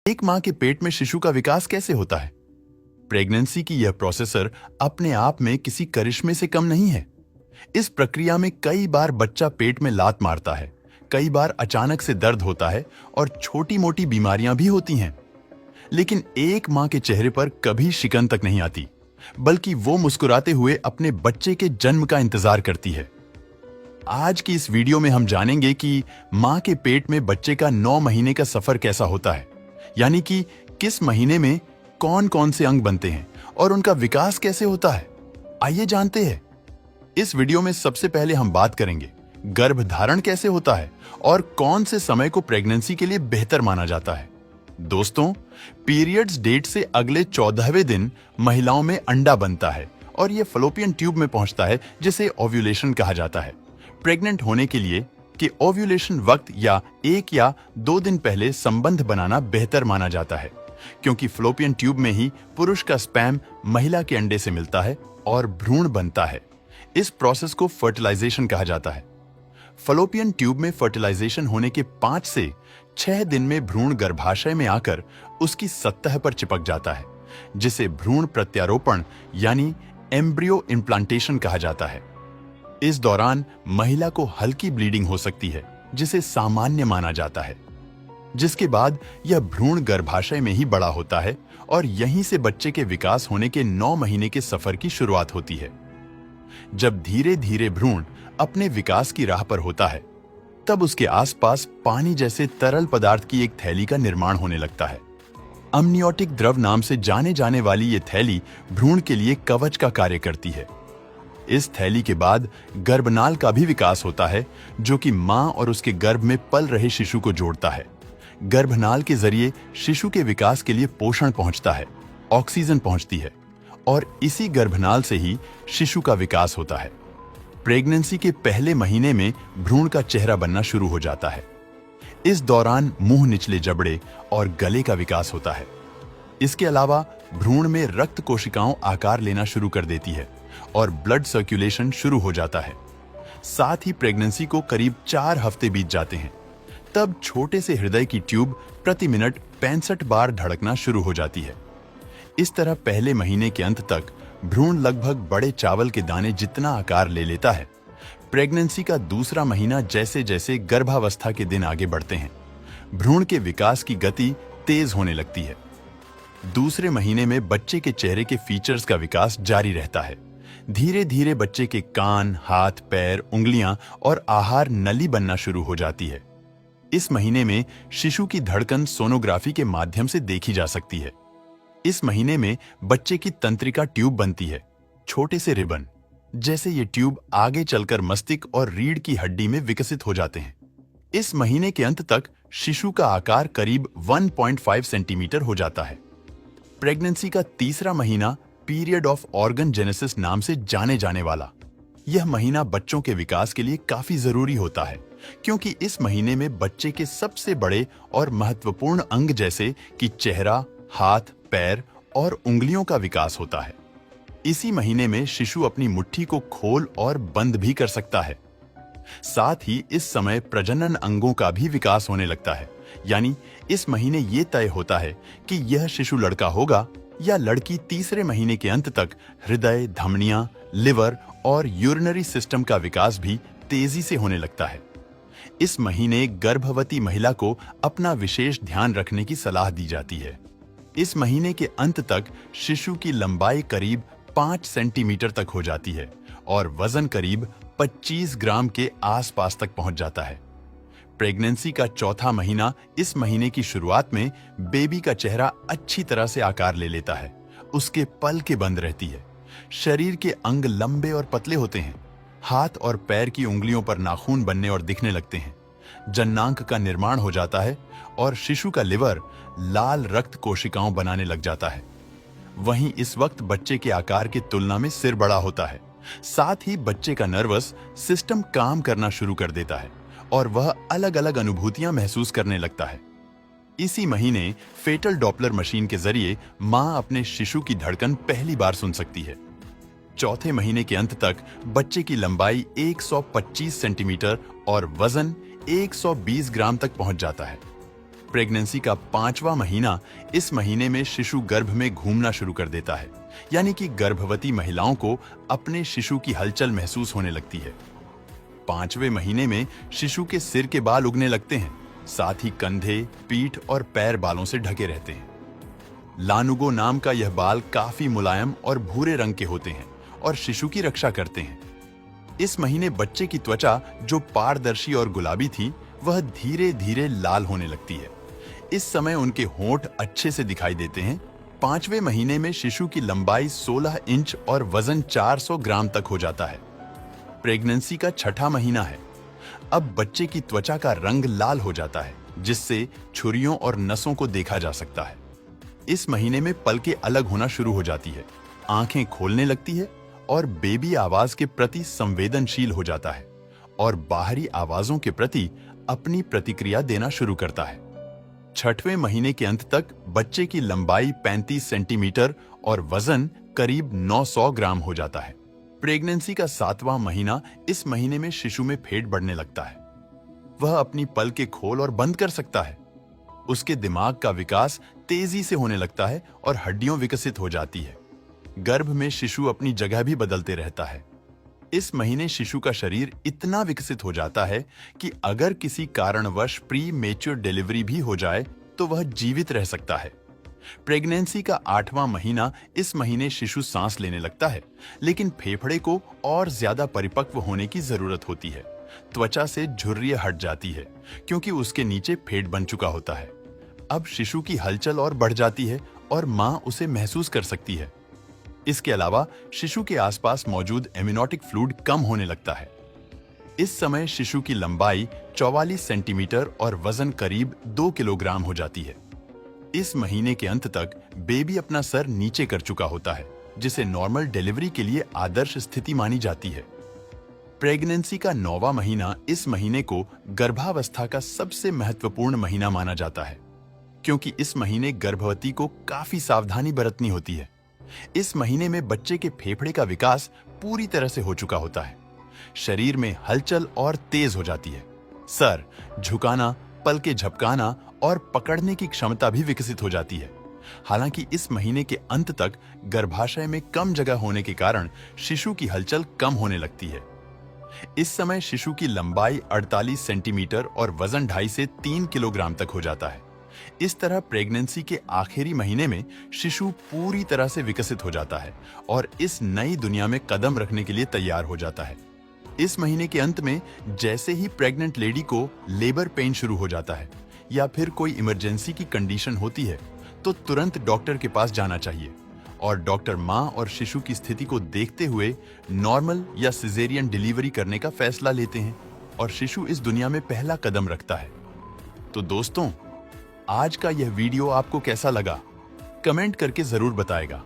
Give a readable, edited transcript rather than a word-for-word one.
एक मां के पेट में शिशु का विकास कैसे होता है? प्रेगनेंसी की यह प्रोसेसर अपने आप में किसी करिश्मे से कम नहीं है। इस प्रक्रिया में कई बार बच्चा पेट में लात मारता है, कई बार अचानक से दर्द होता है और छोटी मोटी बीमारियां भी होती हैं। लेकिन एक मां के चेहरे पर कभी शिकन तक नहीं आती, बल्कि वो मुस्कुराते हुए अपने बच्चे के जन्म का इंतजार करती है। आज की इस वीडियो में हम जानेंगे कि मां के पेट में बच्चे का 9 महीने का सफर कैसा होता है, यानी कि किस महीने में कौन कौन से अंग बनते हैं और उनका विकास कैसे होता है। आइए जानते हैं। इस वीडियो में सबसे पहले हम बात करेंगे गर्भधारण कैसे होता है और कौन से समय को प्रेगनेंसी के लिए बेहतर माना जाता है। दोस्तों, पीरियड्स डेट से अगले 14वें दिन महिलाओं में अंडा बनता है और यह फलोपियन ट्यूब में पहुंचता है, जिसे ओव्यूलेशन कहा जाता है। प्रेग्नेंट होने के लिए कि ओव्यूलेशन वक्त या 1 या 2 दिन पहले संबंध बनाना बेहतर माना जाता है, क्योंकि फलोपियन ट्यूब में ही पुरुष का स्पर्म महिला के अंडे से मिलता है और भ्रूण बनता है। इस प्रोसेस को फर्टिलाइजेशन कहा जाता है। फलोपियन ट्यूब में फर्टिलाइजेशन होने के 5 से 6 दिन में भ्रूण गर्भाशय में आकर उसकी सतह पर चिपक जाता है, जिसे भ्रूण प्रत्यारोपण यानी एम्ब्रियो इम्प्लांटेशन कहा जाता है। इस दौरान महिला को हल्की ब्लीडिंग हो सकती है, जिसे सामान्य माना जाता है, जिसके बाद यह भ्रूण गर्भाशय में ही बड़ा होता है और यहीं से बच्चे के विकास होने के 9 महीने के सफर की शुरुआत होती है। जब धीरे धीरे भ्रूण अपने विकास की राह पर होता है, तब उसके आसपास पानी जैसे तरल पदार्थ की एक थैली का निर्माण होने लगता है। अमनियोटिक द्रव नाम से जाने जाने वाली यह थैली भ्रूण के लिए कवच का कार्य करती है। इस थैली के बाद गर्भनाल का भी विकास होता है, जो कि मां और उसके गर्भ में पल रहे शिशु को जोड़ता है। गर्भनाल के जरिए शिशु के विकास के लिए पोषण पहुंचता है, ऑक्सीजन पहुंचती है और इसी गर्भनाल से ही शिशु का विकास होता है। प्रेगनेंसी के पहले महीने में भ्रूण का चेहरा बनना शुरू हो जाता है। इस दौरान मुंह, निचले जबड़े और गले का विकास होता है। इसके अलावा भ्रूण में रक्त कोशिकाओं आकार लेना शुरू कर देती है और ब्लड सर्कुलेशन शुरू हो जाता है। साथ ही प्रेगनेंसी को करीब 4 हफ्ते बीत जाते हैं। तब छोटे से हृदय की ट्यूब प्रति मिनट 65 बार धड़कना शुरू हो जाती है। इस तरह पहले महीने के अंत तक भ्रूण लगभग बड़े चावल के दाने जितना आकार ले लेता है। प्रेगनेंसी का दूसरा महीना जैसे जैसे गर्भावस्था के दिन आगे बढ़ते हैं, भ्रूण के विकास की गति तेज होने लगती है। दूसरे महीने में बच्चे के चेहरे के फीचर्स का विकास जारी रहता है। धीरे धीरे बच्चे के कान, हाथ, पैर, उंगलियां और आहार नली बनना शुरू हो जाती है। इस महीने में शिशु की धड़कन सोनोग्राफी के माध्यम से देखी जा सकती है। इस महीने में बच्चे की तंत्रिका ट्यूब बनती है, छोटे से रिबन जैसे ये ट्यूब आगे चलकर मस्तिष्क और रीढ़ की हड्डी में विकसित हो जाते हैं। इस महीने के अंत तक शिशु का आकार करीब 1.5 सेंटीमीटर हो जाता है। प्रेगनेंसी का तीसरा महीना पीरियड ऑफ ऑर्गन जेनेसिस नाम से जाने जाने वाला यह महीना बच्चों के विकास के लिए काफी जरूरी होता है, क्योंकि इस महीने में बच्चे के सबसे बड़े और महत्वपूर्ण अंग जैसे कि चेहरा, हाथ, पैर और उंगलियों का विकास होता है। इसी महीने में शिशु अपनी मुट्ठी को खोल और बंद भी कर सकता है। साथ ही इस समय प्रजनन अंगों का भी विकास होने लगता है, यानी इस महीने ये तय होता है कि यह शिशु लड़का होगा या लड़की। तीसरे महीने के अंत तक हृदय, धमनियां, लिवर और यूरिनरी सिस्टम का विकास भी तेजी से होने लगता है। इस महीने गर्भवती महिला को अपना विशेष ध्यान रखने की सलाह दी जाती है। इस महीने के अंत तक शिशु की लंबाई करीब 5 सेंटीमीटर तक हो जाती है और वजन करीब 25 ग्राम के आसपास तक पहुंच जाता है। प्रेगनेंसी का चौथा महीना इस महीने की शुरुआत में बेबी का चेहरा अच्छी तरह से आकार ले लेता है। उसके पलकें बंद रहती है, शरीर के अंग लंबे और पतले होते हैं, हाथ और पैर की उंगलियों पर नाखून बनने और दिखने लगते हैं, जननांग का निर्माण हो जाता है और शिशु का लिवर लाल रक्त कोशिकाओं बनाने लग जाता है। वहीं इस वक्त बच्चे के आकार की तुलना में सिर बड़ा होता है। साथ ही बच्चे का नर्वस सिस्टम काम करना शुरू कर देता है और वह अलग अलग अनुभूतियां महसूस करने लगता है। इसी महीने फेटल डॉपलर मशीन के जरिए मां अपने शिशु की धड़कन पहली बार सुन सकती है। चौथे महीने के अंत तक बच्चे की लंबाई 125 सेंटीमीटर और वजन 120 ग्राम तक पहुंच जाता है। प्रेगनेंसी का 5वां महीना, इस महीने में शिशु गर्भ में घूमना शुरू कर देता है, यानी कि गर्भवती महिलाओं को अपने शिशु की हलचल महसूस होने लगती है। 5वें महीने में शिशु के सिर के बाल उगने लगते हैं, साथ ही कंधे, पीठ और पैर बालों से ढके रहते हैं। लानुगो नाम का यह बाल काफी मुलायम और भूरे रंग के होते हैं और शिशु की रक्षा करते हैं। इस महीने बच्चे की त्वचा जो पारदर्शी और गुलाबी थी, वह धीरे धीरे लाल होने लगती है। इस समय उनके होंठ अच्छे से दिखाई देते हैं। 5वें महीने में शिशु की लंबाई 16 इंच और वजन 400 ग्राम तक हो जाता है। प्रेगनेंसी का 6ठा महीना है। अब बच्चे की त्वचा का रंग लाल हो जाता है, जिससे छुरियों और नसों को देखा जा सकता है। इस महीने में पलकें अलग होना शुरू हो जाती है, आंखें खोलने लगती है और बेबी आवाज के प्रति संवेदनशील हो जाता है और बाहरी आवाजों के प्रति अपनी प्रतिक्रिया देना शुरू करता है। 6वें महीने के अंत तक बच्चे की लंबाई 35 सेंटीमीटर और वजन करीब 900 ग्राम हो जाता है। प्रेगनेंसी का 7वां महीना, इस महीने में शिशु में फेट बढ़ने लगता है। वह अपनी पलकें खोल और बंद कर सकता है। उसके दिमाग का विकास तेजी से होने लगता है और हड्डियां विकसित हो जाती है। गर्भ में शिशु अपनी जगह भी बदलते रहता है। इस महीने शिशु का शरीर इतना विकसित हो जाता है कि अगर किसी कारणवश प्री मेच्योर डिलीवरी भी हो जाए तो वह जीवित रह सकता है। प्रेगनेंसी का 8वां महीना, इस महीने शिशु सांस लेने लगता है, लेकिन फेफड़े को और ज्यादा परिपक्व होने की जरूरत होती है। त्वचा से झुर्रियां हट जाती है क्योंकि उसके नीचे फेट बन चुका होता है। अब शिशु की हलचल और बढ़ जाती है और मां उसे महसूस कर सकती है। इसके अलावा शिशु के आसपास मौजूद एमिनोटिक फ्लूइड कम होने लगता है। इस समय शिशु की लंबाई 44 सेंटीमीटर और वजन करीब 2 किलोग्राम हो जाती है। इस महीने के अंत तक बेबी अपना सर नीचे कर चुका होता है, जिसे नॉर्मल डिलीवरी के लिए आदर्श स्थिति मानी जाती है। प्रेगनेंसी का 9वां महीना, इस महीने को गर्भावस्था का सबसे महत्वपूर्ण महीना माना जाता है, क्योंकि इस महीने गर्भवती को काफी सावधानी बरतनी होती है। इस महीने में बच्चे के फेफड़े का विकास पूरी तरह से हो चुका होता है। शरीर में हलचल और तेज हो जाती है। सर झुकाना, पलकें झपकाना और पकड़ने की क्षमता भी विकसित हो जाती है। हालांकि इस महीने के अंत तक गर्भाशय में कम जगह होने के कारण शिशु की हलचल कम होने लगती है। इस समय शिशु की लंबाई 48 सेंटीमीटर और वजन 2.5 से 3 किलोग्राम तक हो जाता है। इस तरह प्रेगनेंसी के आखिरी महीने में शिशु पूरी तरह से विकसित हो जाता है और इस नई दुनिया में कदम रखने के लिए तैयार हो जाता है। इस महीने के अंत में जैसे ही प्रेग्नेंट लेडी को लेबर पेन शुरू हो जाता है या फिर कोई इमरजेंसी की कंडीशन होती है, तो तुरंत डॉक्टर के पास जाना चाहिए और डॉक्टर मां और शिशु की स्थिति को देखते हुए नॉर्मल या सिजेरियन डिलीवरी करने का फैसला लेते हैं और शिशु इस दुनिया में पहला कदम रखता है। तो दोस्तों, आज का यह वीडियो आपको कैसा लगा? कमेंट करके जरूर बताएगा।